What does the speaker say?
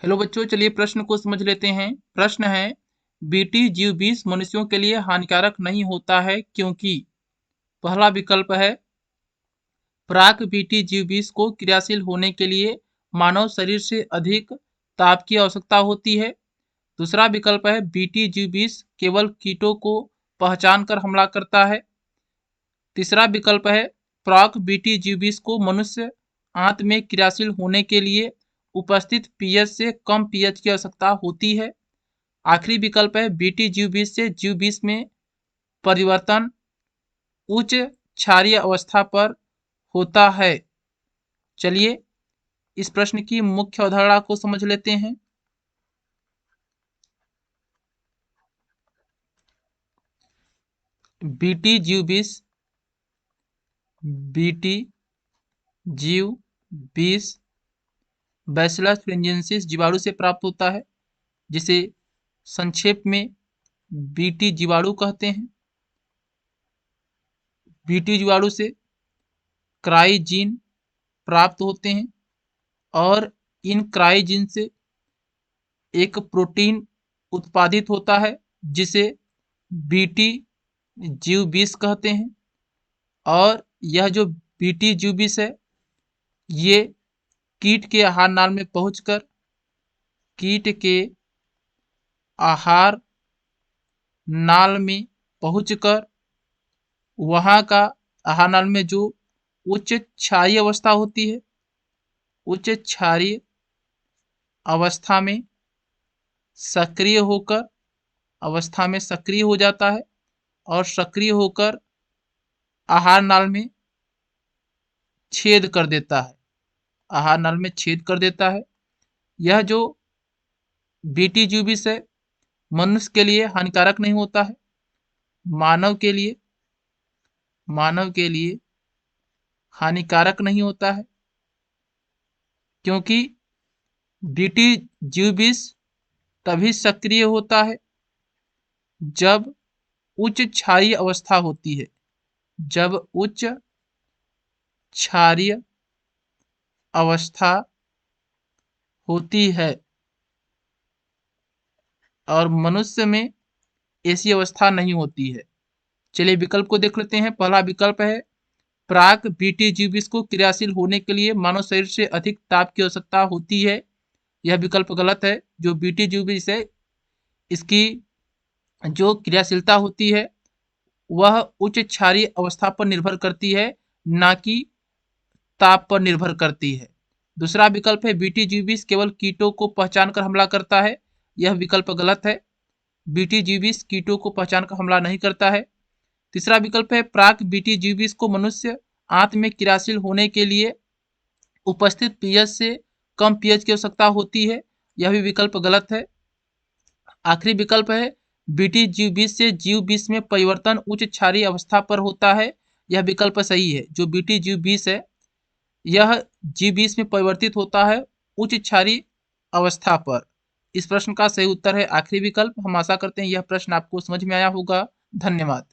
Hello बच्चों, चलिए प्रश्न को समझ लेते हैं। प्रश्न है, बीटी जीव विष मनुष्यों के लिए हानिकारक नहीं होता है क्योंकि पहला विकल्प है प्राक बीटी जीव विष को क्रियाशील होने के लिए मानव शरीर से अधिक ताप की आवश्यकता होती है। दूसरा विकल्प है बीटी जीव विष केवल कीटों को पहचान कर हमला करता है। तीसरा विकल्प है प्राक बीटी जीव विष को मनुष्य आंत में क्रियाशील होने के लिए उपस्थित पीएच से कम पीएच की आवश्यकता होती है। आखिरी विकल्प है बीटी जीव विष से जीव विष में परिवर्तन उच्च क्षारीय अवस्था पर होता है। चलिए इस प्रश्न की मुख्य अवधारणा को समझ लेते हैं। बीटी जीव विष बैसिलस thuringiensis जीवाणु से प्राप्त होता है, जिसे संक्षेप में बीटी जीवाणु कहते हैं। बीटी जीवाणु से क्राइजीन प्राप्त होते हैं और इन क्राइजीन से एक प्रोटीन उत्पादित होता है जिसे बीटी जीव विष कहते हैं। और यह जो बीटी जीव विष है ये कीट के आहार नाल में पहुंचकर कीट के आहार नाल में पहुंचकर वहां का आहार नाल में जो उच्च क्षारीय अवस्था होती है, उच्च क्षारीय अवस्था में सक्रिय हो जाता है और सक्रिय होकर आहार नाल में छेद कर देता है। आहार नाल में छेद कर देता है। यह जो बीटी जीव विष है मनुष्य के लिए हानिकारक नहीं होता है, मानव के लिए हानिकारक नहीं होता है, क्योंकि बीटी जीव विष तभी सक्रिय होता है जब उच्च क्षारीय अवस्था होती है। जब उच्च क्षारीय अवस्था होती है और मनुष्य में ऐसी अवस्था नहीं होती है। चलिए विकल्प को देख लेते हैं। पहला विकल्प है प्राक बीटी जीव विष को क्रियाशील होने के लिए मानव शरीर से अधिक ताप की आवश्यकता होती है। यह विकल्प गलत है। जो बीटी जीव विष है इसकी जो क्रियाशीलता होती है वह उच्च क्षारीय अवस्था पर निर्भर करती है, ना कि ताप पर निर्भर करती है। दूसरा विकल्प है बीटी जीव विष केवल कीटों को पहचान कर हमला करता है। यह विकल्प गलत है। बीटी जीव विष कीटों को पहचान कर हमला नहीं करता है। तीसरा विकल्प है प्राक बीटी जीव विष को मनुष्य आंत में क्रियाशील होने के लिए उपस्थित पीएच से कम पीएच की आवश्यकता होती है। यह भी विकल्प गलत है। आखिरी विकल्प है बीटी जीव विष से जीव विष में परिवर्तन उच्च क्षारीय अवस्था पर होता है। यह विकल्प सही है। जो बीटी जीव विष है यह जीव विष में परिवर्तित होता है उच्च क्षारीय अवस्था पर। इस प्रश्न का सही उत्तर है आखिरी विकल्प। हम आशा करते हैं यह प्रश्न आपको समझ में आया होगा। धन्यवाद।